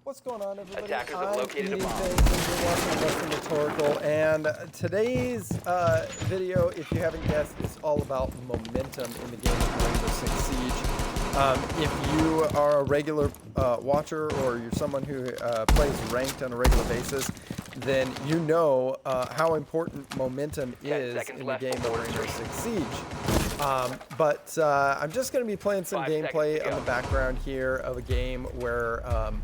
What's going on, everybody? Attackers have located a bomb. And you're watching Western Rhetorical. And today's video, if you haven't guessed, is all about momentum in the game of Rainbow Six Siege. If you are a regular watcher or you're someone who plays ranked on a regular basis, then you know how important momentum is in the game of Rainbow Six Siege. But I'm just going to be playing some gameplay on the background here of a game where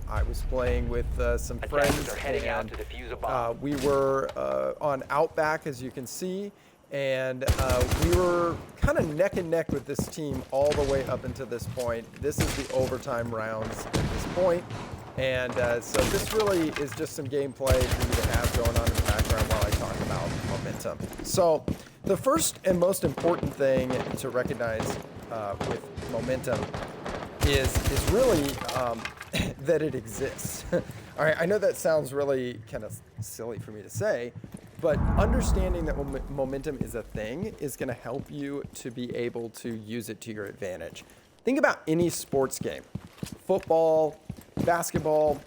I was playing with some friends, and we were on Outback, as you can see, and we were kind of neck and neck with this team all the way up until this point. This is the overtime rounds at this point, and so this really is just some gameplay for you to have going on in the background while I talk about momentum. So the first and most important thing to recognize with momentum is really that it exists. All right, I know that sounds really kind of silly for me to say, but understanding that momentum is a thing is going to help you to be able to use it to your advantage. Think about any sports game: football, basketball,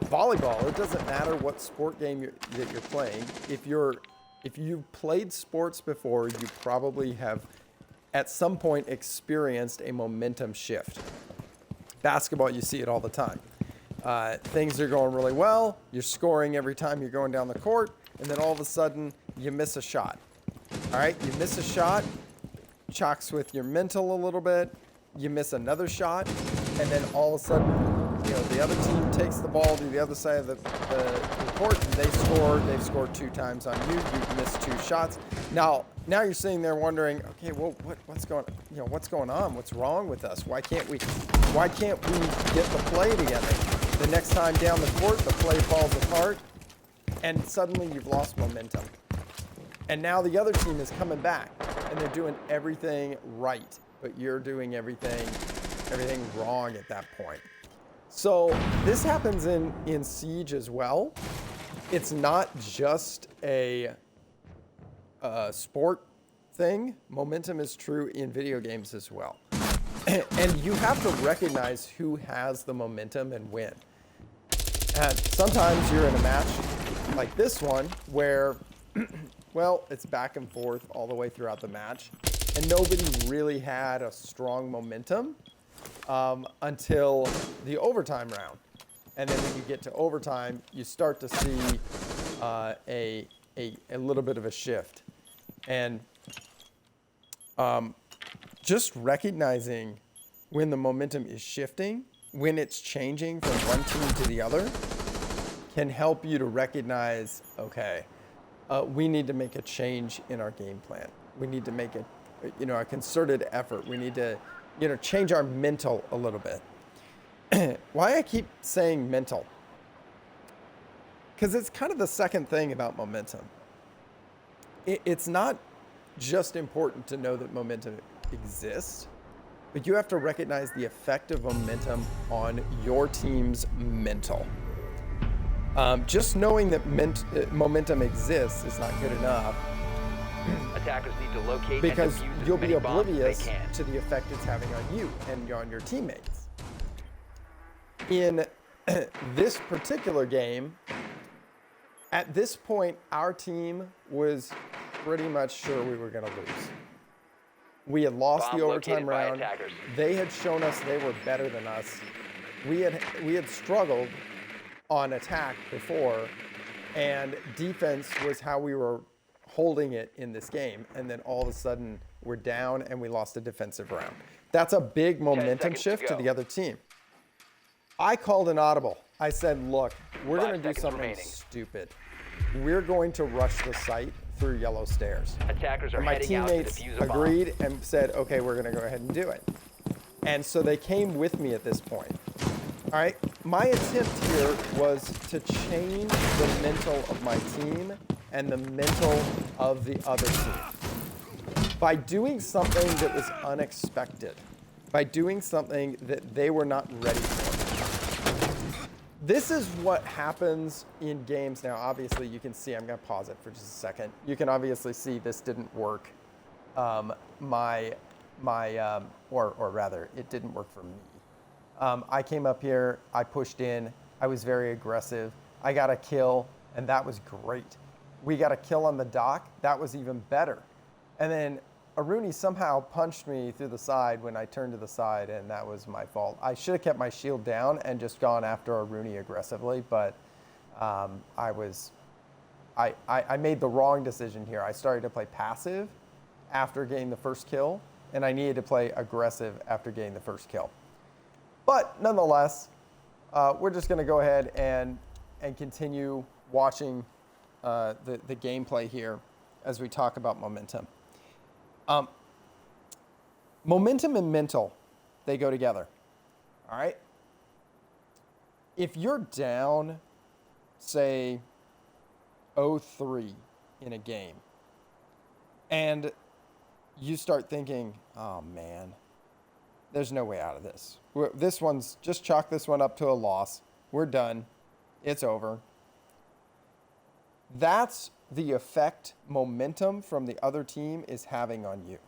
volleyball. It doesn't matter what sport game that you're playing. If you've played sports before, you probably have at some point experienced a momentum shift. Basketball, you see it all the time. Things are going really well. You're scoring every time you're going down the court, and then all of a sudden you miss a shot. All right, you miss a shot, chalks with your mental a little bit. You miss another shot, and then all of a sudden, the other team takes the ball to the other side of the court, and they've scored 2 times on you. You've missed 2 shots. Now you're sitting there wondering, okay, well, what's going on? What's wrong with us? Why can't we get the play together? The next time down the court, the play falls apart, and suddenly you've lost momentum. And now the other team is coming back, and they're doing everything right, but you're doing everything wrong at that point. So this happens in Siege as well. It's not just a sport thing. Momentum is true in video games as well. And you have to recognize who has the momentum and when. And sometimes you're in a match like this one where, well, it's back and forth all the way throughout the match, and nobody really had a strong momentum until the overtime round. And then when you get to overtime, you start to see a little bit of a shift. And just recognizing when the momentum is shifting, when it's changing from one team to the other, can help you to recognize, okay, we need to make a change in our game plan. We need to make a concerted effort. We need to change our mental a little bit. Why I keep saying mental? Because it's kind of the second thing about momentum. It's not just important to know that momentum exists, but you have to recognize the effect of momentum on your team's mental. Just knowing that momentum exists is not good enough. Attackers need to locate because and defuse you'll as be many bombs as oblivious they can. to the effect it's having on you and on your teammates. In this particular game, at this point, our team was pretty much sure we were going to lose. We had lost Bomb the overtime located by round. attackers. They had shown us they were better than us. We had struggled on attack before, and defense was how we were holding it in this game, and then all of a sudden we're down and we lost a defensive round. That's a big momentum shift to the other team. I called an audible. I said, look, we're going to do something stupid. We're going to rush the site through yellow stairs. Attackers are And my heading out to teammates defuse a bomb. agreed and said, okay, we're going to go ahead and do it. And so they came with me at this point. All right, my attempt here was to change the mental of my team and the mental of the other team by doing something that was unexpected, by doing something that they were not ready for. This is what happens in games. Now, obviously, you can see, I'm going to pause it for just a second. You can obviously see this didn't work. Or rather, it didn't work for me. I came up here, I pushed in, I was very aggressive. I got a kill, and that was great. We got a kill on the dock. That was even better. And then Aruni somehow punched me through the side when I turned to the side, and that was my fault. I should have kept my shield down and just gone after Aruni aggressively, but I made the wrong decision here. I started to play passive after getting the first kill, and I needed to play aggressive after getting the first kill. But nonetheless, we're just going to go ahead and continue watching the gameplay here as we talk about momentum. Momentum and mental, they go together. All right? If you're down, say, 0-3 in a game, and you start thinking, oh man, there's no way out of this. This one's, just chalk this one up to a loss. We're done. It's over. That's the effect momentum from the other team is having on you.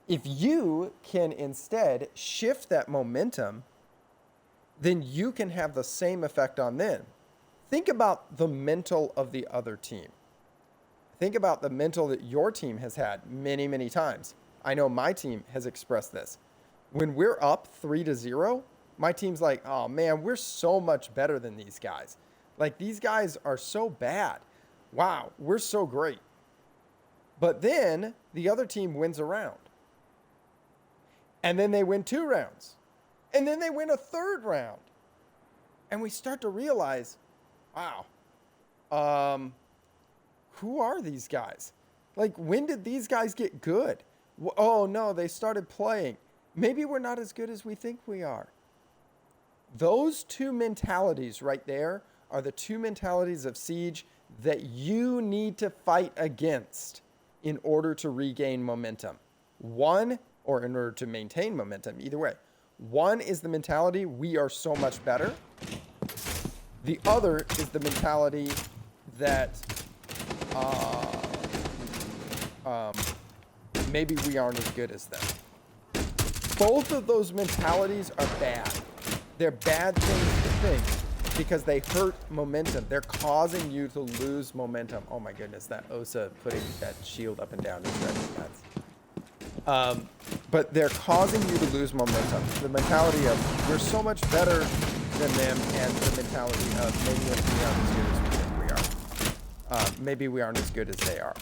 If you can instead shift that momentum, then you can have the same effect on them. Think about the mental of the other team. Think about the mental that your team has had many, many times. I know my team has expressed this. When we're up 3-0, my team's like, oh man, we're so much better than these guys. Like, these guys are so bad. Wow, we're so great. But then the other team wins a round. And then they win 2 rounds. And then they win a 3rd round. And we start to realize, wow, who are these guys? Like, when did these guys get good? Oh no, they started playing. Maybe we're not as good as we think we are. Those 2 mentalities right there are the 2 mentalities of Siege that you need to fight against in order to regain momentum. One, or in order to maintain momentum, either way. One is the mentality, we are so much better. The other is the mentality that maybe we aren't as good as them. Both of those mentalities are bad. They're bad things to think because they hurt momentum. They're causing you to lose momentum. Oh my goodness, that Osa putting that shield up and down is driving me nuts. But they're causing you to lose momentum. The mentality of we're so much better than them, and the mentality of maybe we aren't as good as we think we are. Maybe we aren't as good as they are.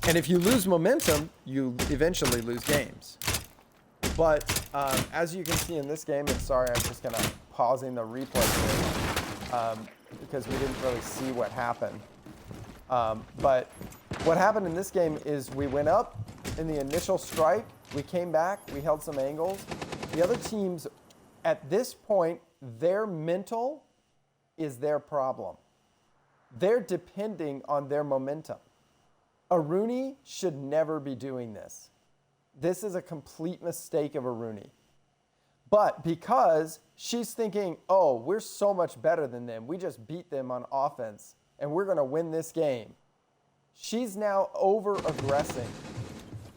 And if you lose momentum, you eventually lose games. But as you can see in this game, and sorry, I'm just gonna pausing the replay here because we didn't really see what happened. But what happened in this game is we went up in the initial strike, we came back, we held some angles. The other teams, at this point, their mental is their problem. They're depending on their momentum. Aruni should never be doing this. This is a complete mistake of Aruni. But because she's thinking, oh, we're so much better than them, we just beat them on offense, and we're going to win this game, she's now over-aggressing.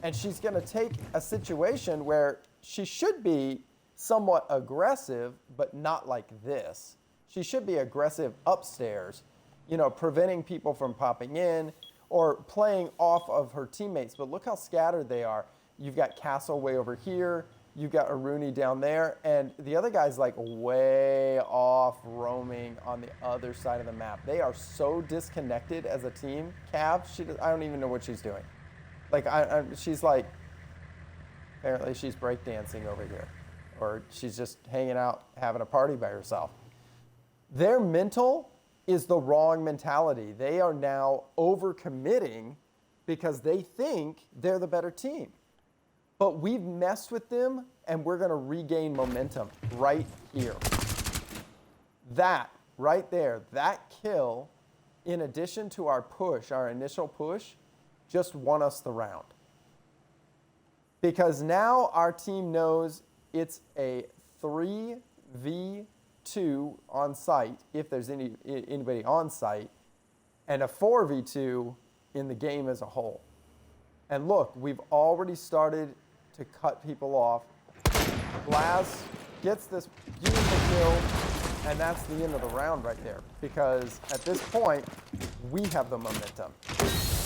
And she's going to take a situation where she should be somewhat aggressive, but not like this. She should be aggressive upstairs, you know, preventing people from popping in or playing off of her teammates. But look how scattered they are. You've got Castle way over here. You've got Aruni down there. And the other guy's like way off roaming on the other side of the map. They are so disconnected as a team. Cav, I don't even know what she's doing. Like, she's like, apparently she's breakdancing over here. Or she's just hanging out, having a party by herself. Their mental is the wrong mentality. They are now overcommitting because they think they're the better team. But we've messed with them, and we're going to regain momentum right here. That, right there, that kill, in addition to our push, our initial push, just won us the round. Because now our team knows it's a 3v2 on site, if there's anybody on site, and a 4v2 in the game as a whole. And look, we've already started to cut people off. Blaz gets this beautiful kill, and that's the end of the round right there. Because at this point, we have the momentum,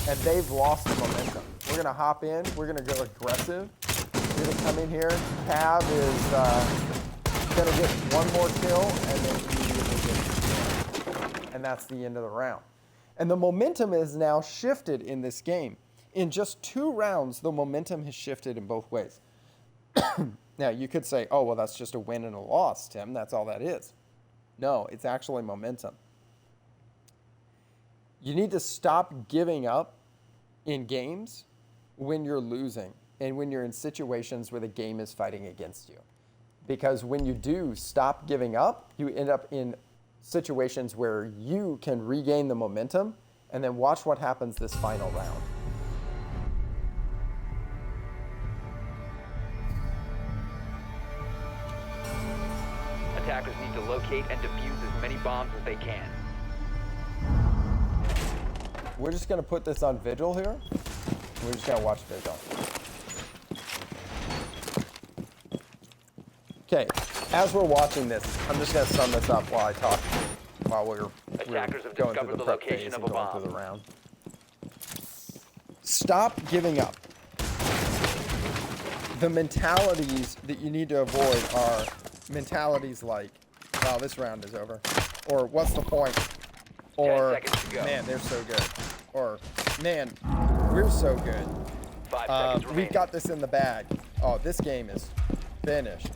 and they've lost the momentum. We're gonna hop in. We're gonna go aggressive. We're gonna come in here. Cav is gonna get one more kill, and then immediately get, and that's the end of the round. And the momentum is now shifted in this game. In just 2 rounds, the momentum has shifted in both ways. Now, you could say, oh, well, that's just a win and a loss, Tim. That's all that is. No, it's actually momentum. You need to stop giving up in games when you're losing and when you're in situations where the game is fighting against you. Because when you do stop giving up, you end up in situations where you can regain the momentum, and then watch what happens this final round. Attackers need to locate and defuse as many bombs as they can. We're just gonna put this on Vigil here. We're just gonna watch Vigil. Okay, as we're watching this, I'm just gonna sum this up while I talk, while we're Attackers have going discovered through the the prep location phase of and a going bomb. through the round. Stop giving up. The mentalities that you need to avoid are mentalities like, wow, this round is over. Or what's the point? 10 Or, seconds to go. man, they're so good. Or, man, we're so good. 5 seconds remaining. We've got this in the bag. Oh, this game is finished.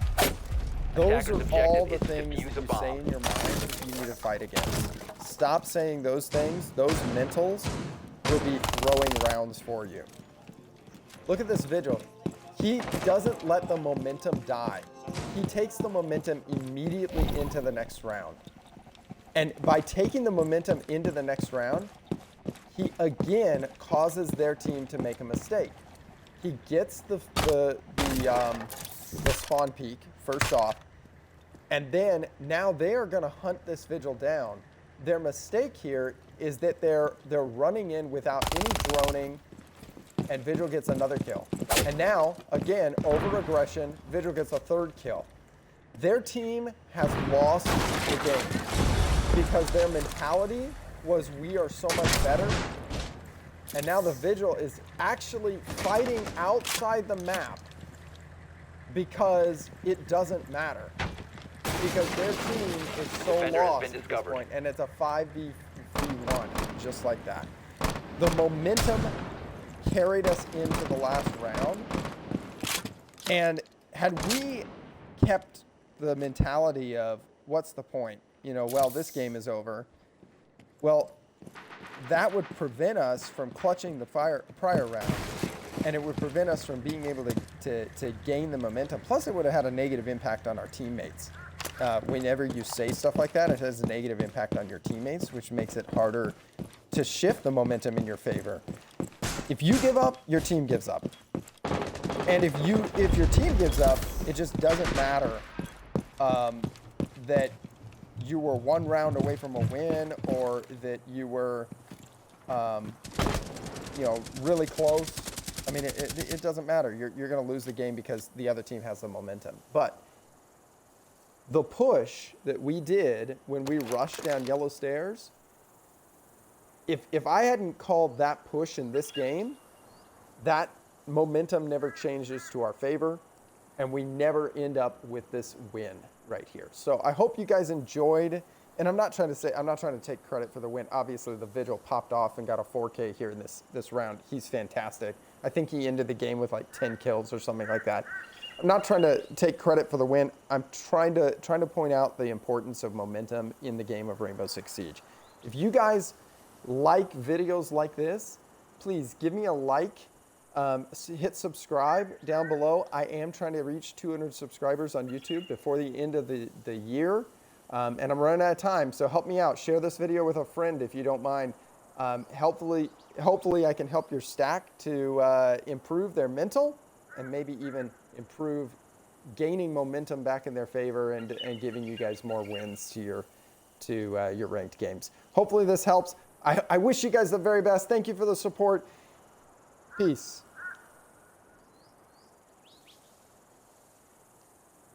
Those Attacker's are all objective the is to things defuse that a you bomb. say in your mind you need to fight against. Stop saying those things. Those mentals will be throwing rounds for you. Look at this Vigil. He doesn't let the momentum die. He takes the momentum immediately into the next round. And by taking the momentum into the next round, he again causes their team to make a mistake. He gets the spawn peak first off, and then now they are going to hunt this Vigil down. Their mistake here is that they're running in without any droning, and Vigil gets another kill. And now, again, over aggression, Vigil gets a 3rd kill. Their team has lost the game because their mentality was, we are so much better. And now the Vigil is actually fighting outside the map because it doesn't matter. Because their team is so Defender has lost been at this discovered. point, and it's a 5v1, just like that. The momentum carried us into the last round, and had we kept the mentality of, what's the point? You know, well, this game is over. Well, that would prevent us from clutching the prior round, and it would prevent us from being able to gain the momentum. Plus, it would have had a negative impact on our teammates. Whenever you say stuff like that, it has a negative impact on your teammates, which makes it harder to shift the momentum in your favor. If you give up, your team gives up. And if your team gives up, it just doesn't matter that you were 1 round away from a win, or that you were, really close. I mean, it doesn't matter. You're going to lose the game because the other team has the momentum. But the push that we did when we rushed down yellow stairs, if I hadn't called that push in this game, that momentum never changes to our favor, and we never end up with this win right here. So I hope you guys enjoyed, and I'm not trying to take credit for the win. Obviously, the Vigil popped off and got a 4K here in this round. He's fantastic. I think he ended the game with like 10 kills or something like that. I'm not trying to take credit for the win. I'm trying to point out the importance of momentum in the game of Rainbow Six Siege. If you guys like videos like this, please give me a like. Hit subscribe down below. I am trying to reach 200 subscribers on YouTube before the end of the year. And I'm running out of time, so help me out. Share this video with a friend if you don't mind. Hopefully I can help your stack to improve their mental, and maybe even improve gaining momentum back in their favor, and giving you guys more wins to your ranked games. Hopefully this helps. I wish you guys the very best. Thank you for the support. Peace.